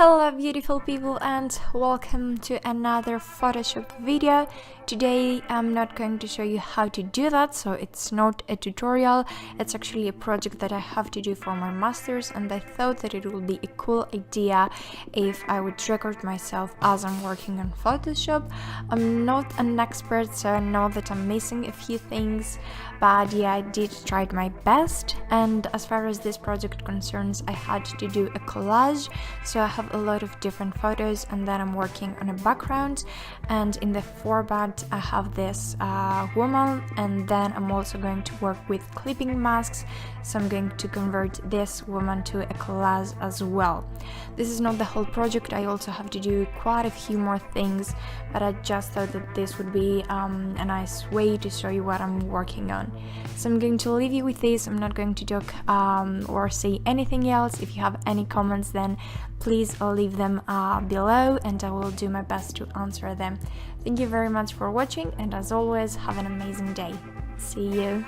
Hello beautiful people and welcome to another Photoshop video. Today I'm not going to show you how to do that, so it's not a tutorial. It's actually a project that I have to do for my masters, and I thought that it would be a cool idea if I would record myself as I'm working on Photoshop. I'm not an expert, so I know that I'm missing a few things, but yeah, I did try my best. And as far as this project concerns, I had to do a collage, so I have a lot of different photos and then I'm working on a background, and in the foreground I have this woman, and then I'm also going to work with clipping masks, so I'm going to convert this woman to a collage as well. This is not the whole project, I also have to do quite a few more things, but I just thought that this would be a nice way to show you what I'm working on. So I'm going to leave you with this. I'm not going to talk or say anything else. If you have any comments, then please leave them below and I will do my best to answer them. Thank you very much for watching, and as always, have an amazing day. See you.